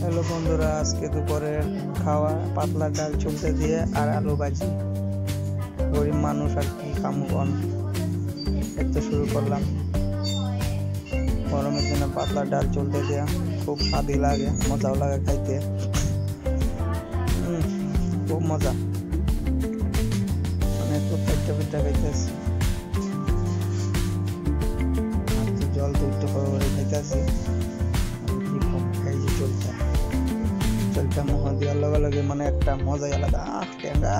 Hello বন্ধুরা, আজকে দুপুরের খাওয়া পাতলা ডাল চলতে দিয়ে আর আলু ভাজি। গরিব মানুষ আর কি খামু কন, এত শুরু করলাম। গরমের দিনে পাতলা ডাল চলতে দেয়া খুব স্বাদই লাগে, মজাও লাগে খাইতে। খুব মজা, মানে একটু পেটটা পেটটা খাইতেছি, জল তো একটু করে খাইতেছি। এই যে চলতে মুখ দেওয়ার লগে লগে মানে একটা মজাই আলাদা। টেঙ্গা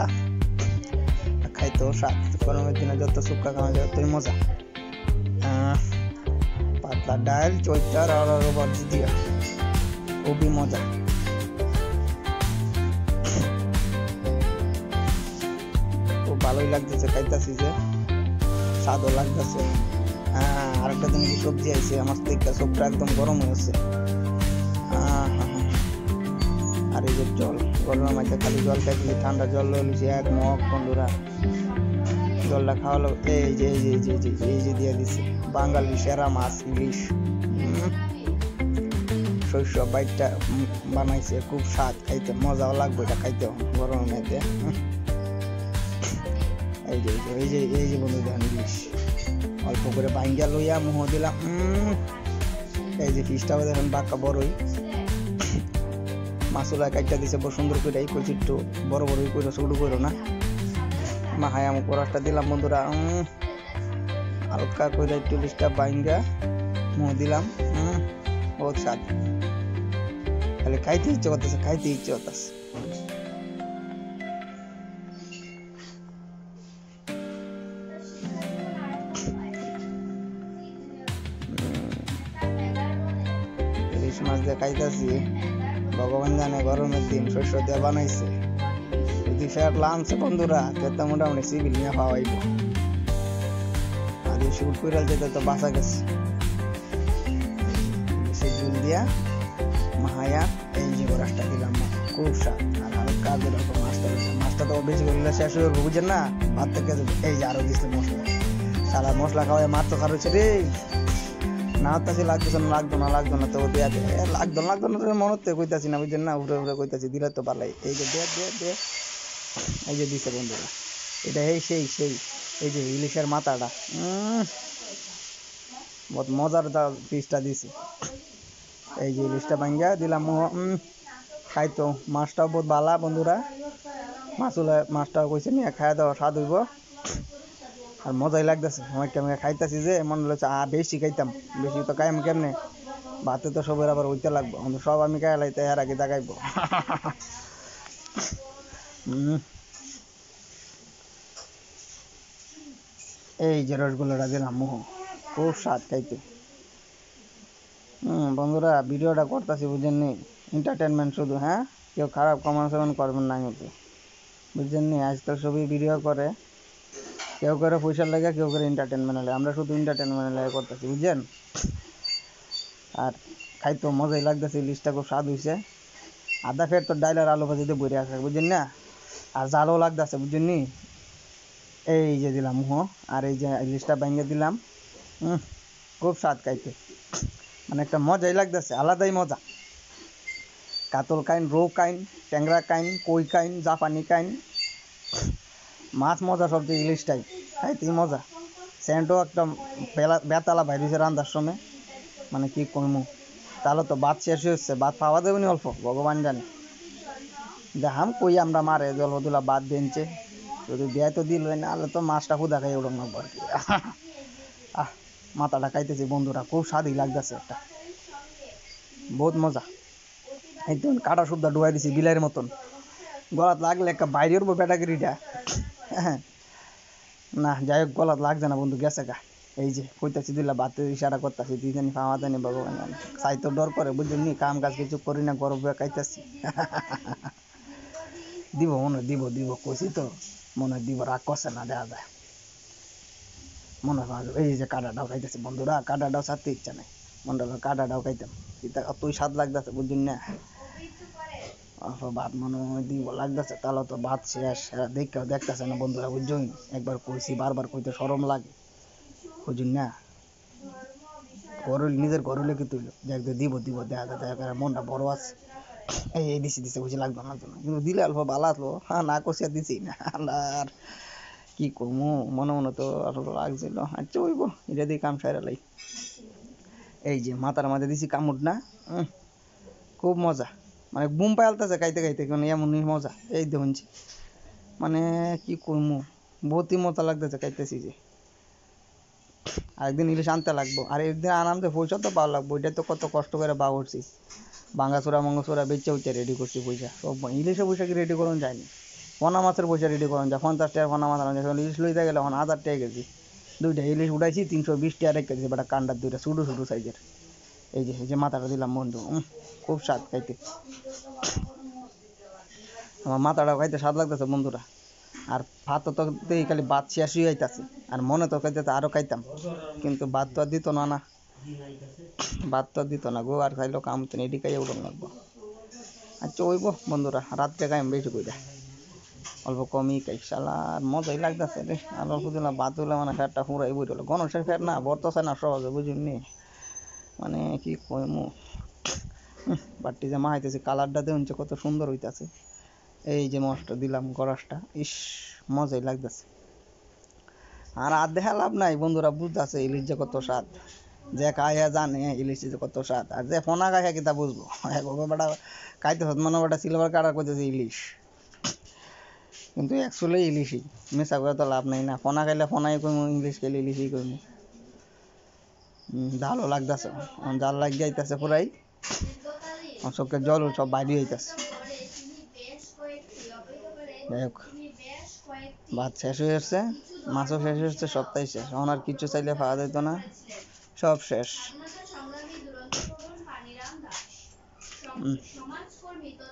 খাইতেও স্বাদ। গরমের দিনে যত শুক্কা খাওয়া যায় ততই মজা। পাতলা ডাল চৈতার আর আলু ভাজি দিয়া খুবই মজা। খুব ভালোই লাগতেছে, খাইতেছি যে স্বাদও লাগতেছে। আরেকটা দিন সবজি আইছে আমার থেকে, সবটা একদম গরম হয়েছে। আর এই যে জল, গরমের মাঝে খালি জল খাইছি, ঠান্ডা জল লইছি এক মগ। বন্ধুরা জলটা খাওয়ালো, এই যে এই যে এই যে এই যে দিয়ে দিছে বাঙালি সেরা মাছ ইলিশ। শস্য বাইটটা বানাইছে, খুব স্বাদ, খাইতে মজাও লাগবে এটা খাইতে গরমের মধ্যে। এই যে এই যে এই যে বন্ধু দেখেন ইলিশ অল্প করে ভাঙ্গা লইয়া মুহ দিলাম। এই যে ফিশটাও দেখেন বাঁকা বড়ই, মাছুলা কাইটা দিছে বড় সুন্দর করে। কইছি একটু বড় বড়ই করে, ছোট করো না। মাহায় আমি কোরাসটা দিলাম বন্ধুরা, হালকা করে একটু ইলিশটা ভাঙ্গা মুহ দিলাম। বহুত স্বাদ, খালি খাইতে ইচ্ছে করতেছে, খাইতে ইচ্ছে করতেছে। ইলিশ মাছ দিয়ে খাইতেছি, ভগবান জানে গরমের দিন শস্য দিয়ে বানাইছে। যদি ফ্যাট লাঞ্চ বন্ধুরা তো মোটামুটি সিভিল নিয়ে খাওয়াইব। আর শুট করে যেতে তো বাঁচা গেছে। জুল দিয়া মাহায়া এই যে গোরাসটা দিলাম, খুব স্বাদ। আর হালকা দিলাম মাছটা তো বেশি করলে শেষ হয়ে বুঝেন না, ভাত থেকে এই যে আরো দিচ্ছে মশলা। সারা মশলা খাওয়াই মাছ তো খারুছে রে, না হতাছি লাগতেছে না, লাগতো না তো লাগতো না মনে হচ্ছে কইতাছি না, বুঝছেন না, উঠে উঠে কইতাছি দিলে তো ভালোই। এই যে দে এই যে দিছে বন্ধুরা, এটা সেই এই যে ইলিশের মাথাটা বহুত মজার পিসটা দিছে। এই যে ইলিশটা ভাঙ্গা দিলাম, খাইতো। মাছটাও বহুত ভালো বন্ধুরা, মাছটাও কইছে নিয়ে খাইয়া দাওয়া স্বাদ হইব। আর মজাই লাগতেছে, আমি খাইতেছি যে মনে হচ্ছে বেশি খাইতাম, বেশি তো খাইম কেমনে, ভাতে তো সবের আবার হইতে লাগবো, সব আমি খাই লাইতে এর আগে দেখাইব। এই যে রসগোল্লাটা দিলাম মুহ, খুব স্বাদ খাইতে। বন্ধুরা ভিডিওটা করতেছি বুঝছেন নি, এন্টারটেনমেন্ট শুধু। হ্যাঁ, কেউ খারাপ কমেন্ট করবেন না কিন্তু, বুঝছেন নি। আজকাল সবই ভিডিও করে, কেউ করে পয়সার লাগে, কেউ করে এন্টারটেনমেন্ট লাগে। আমরা শুধু এন্টারটেনমেন্ট লাগে করতেছি, বুঝছেন। আর খাইতো মজাই লাগতেছে, ইলিশটা খুব স্বাদ হয়েছে। আধা ফের তো ডাইল আর আলু ভাজিতে বইরে আছে, বুঝছেন না। আর জালও লাগতেছে, বুঝছেন নি। এই যে দিলাম মুহ, আর এই যে ইলিশটা ভেঙে দিলাম। খুব স্বাদ খাইতে, মানে একটা মজাই লাগতেছে, আলাদাই মজা। কাতল কাইন, রৌ কাইন, ট্যাংরা কাইন, কই কাইন, জাপানি কাইন, মাছ মজা সবচেয়ে ইলিশটাই খাইতেই মজা। স্যান্ডও একটা বেতালা বাইরেছে রান্দার সময়, মানে কি কইমু। তাহলে তো ভাত শেষ হচ্ছে, ভাত পাওয়া যাবে নি অল্প, ভগবান জানে। দেখাম কই আমরা মারে জল তুলা ভাত দিনছে, যদি দেয় তো দিল, নাহলে তো মাছটা খুদা খাই ওরম না আর কি। মাথাটা খাইতেছি বন্ধুরা, খুব স্বাদই লাগতেছে, একটা বহুত মজা। একদম কাটা সুদ্ধা ডুবাই দিছি বিলাইয়ের মতন, গলাত লাগলে একটা বাইরের উপর ব্যাটাগিরিটা। না যাই হোক, গলাত লাগছে না বন্ধু, গেছে গা। এই যে কইতাছি দিলা ভাতের ইশারা করতেছি, তুই জানি পাওয়া জানি ভগবান জানি। চাই তো ডর করে, বুঝলি নি, কাম কাজ কিছু করি না, গরম খাইতেছি। দিব মনে হয়, দিব কইছি তো, মনে হয় দিব, রাগ করছে না, দেখা যায় মনে হয়। এই যে কাটাটাও খাইতেছি বন্ধুরা, কাটাটাও ছাড়তে ইচ্ছা নেই, মনে হয় কাটাটাও খাইতাম, অতই স্বাদ লাগতেছে, বুঝলি না। ভাত মনে হয় দিব লাগতেছে, তাহলে তো ভাত শেষ। দেখতেছে না বন্ধুরা, বুঝছই, একবার কইছি বারবার কইতে সরম লাগে, বুঝুন না। নিজের ঘর হইলে কি তুইল, দেখ দিব, দেখা মনটা বড় আছে, এই দিছি বুঝি লাগবে না কিন্তু দিলে অল্প ভালো আসলো, হ্যাঁ না করছি আর দিছি না। আর কি করবো, মনে মনে তো আরো লাগছিল। আচ্ছা ওইব, এটা দিয়ে কাম সারালাই। এই যে মাথার মাঝে দিছি কামড় না, খুব মজা, মানে বুম পায়ালতেছে খাইতে খাইতে, মানে এমনই মজা। এই দেখুন মানে কি করবো, বহুতই মজা লাগতেছে খাইতেছি যে। আরেকদিন ইলিশ আনতে লাগবো, আর একদিন আনামতে পয়সা তো পাওয়া লাগবো। এটা তো কত কষ্ট করে পাওয়া করছি, ভাঙ্গাচোরা মঙ্গচোরা বেচে উঠে রেডি করছি পয়সা সব। ইলিশের পয়সা কি রেডি করুন যায়নি, পোনা মাছের পয়সা রেডি করুন যায় 50 টাকা পোনা মাছ আনা। ইলিশ লইতে গেলে এখন 1000 টাকা কেজি। দুইটা ইলিশ উঠাইছি 320 টাকা রেখে দিয়েছি, বেটা কান্ডার দুইটা ছোটো ছোটো সাইজের। এই যে মাথাটা দিলাম বন্ধু, খুব স্বাদ খাইতে। আমার মাথাটা খাইতে স্বাদ লাগতেছে বন্ধুরা। আর ভাত তো খালি ভাত শেষ হয়ে যাইতেছে, আর মনে তো খাইতে আরও খাইতাম, কিন্তু ভাত তো আর দিত না, ভাত তো আর দিত না গো। আর খাইলো কাম তো এটি খাইয়ে উঠন লাগবো। আচ্ছা ওইব বন্ধুরা, রাত্রে খাইম বেশি কইরা, অল্প কমই খাই শালা। আর মজাই লাগতেছে রে। আর অল্প দিলাম ভাত হইলে মানে ফ্যাটটা পুরাই বই রইল, গণেশের ফ্যাট না বর্তছে না সহজে, বুঝিনি মানে কি কইমু। বাট্টি যে মাহাইতেছে, কালারটা দেখুন কত সুন্দর হইতাছে। এই যে মশটা দিলাম গরসটা, ইস মজাই লাগতেছে। আর দেখা লাভ নাই বন্ধুরা, বুঝতেছে ইলিশ যে কত স্বাদ। যে খাইয়া জানে ইলিশ যে কত স্বাদ, আর যে ফোনা খাইয়া কিতা বুঝবো। বেটা খাইতে মনে বেটা সিলভার কাটার করতেছে ইলিশ, কিন্তু অ্যাকচুয়ালি ইলিশই। মিশা করে তো লাভ নাই না, ফোনা খাইলে ফোনাই কইমু, ইলিশ খাইলে ইলিশই কইমু। ভালো লাগতেছে, জাল লাগ যাইতেছে পুরাই, চোখে জল সব বাইরে হইতেছে। যাই হোক, ভাত শেষ হয়ে যাচ্ছে, মাছও শেষ হয়ে যাচ্ছে, সবটাই শেষ। এখন আর কিছু চাইলে পাওয়া যেত না, সব শেষ।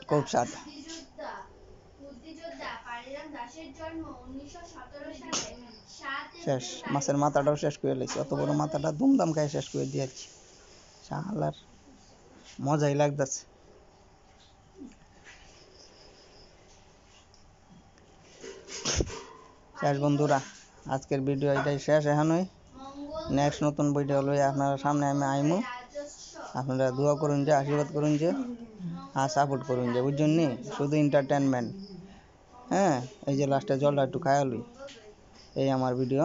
খুব স্বাদ শেষ। মাছের মাথাটাও শেষ করে লাইছি, অত বড় মাথাটা দুমদাম খাই শেষ করে দিয়েছি। শালার মজাই লাগতেছে। শেষ বন্ধুরা, আজকের ভিডিও এটাই শেষ। এখনই নেক্সট নতুন ভিডিও লই আপনারা সামনে আমি আইমু। আপনারা দোয়া করুন যে, আশীর্বাদ করুন যে, আর সাপোর্ট করুন যে, বুঝছেন নি, শুধু এন্টারটেনমেন্ট। হ্যাঁ, এই যে লাস্টে জলটা একটু খায়া লই, এই আমার ভিডিও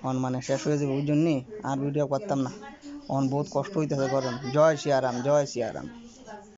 অন মানে শেষ হয়ে যাবে, বুঝছেন নি। আর ভিডিও করতাম না, অন বহুত কষ্ট হইতেছে করেন। জয় সিয়ারাম, জয় সিয়ারাম।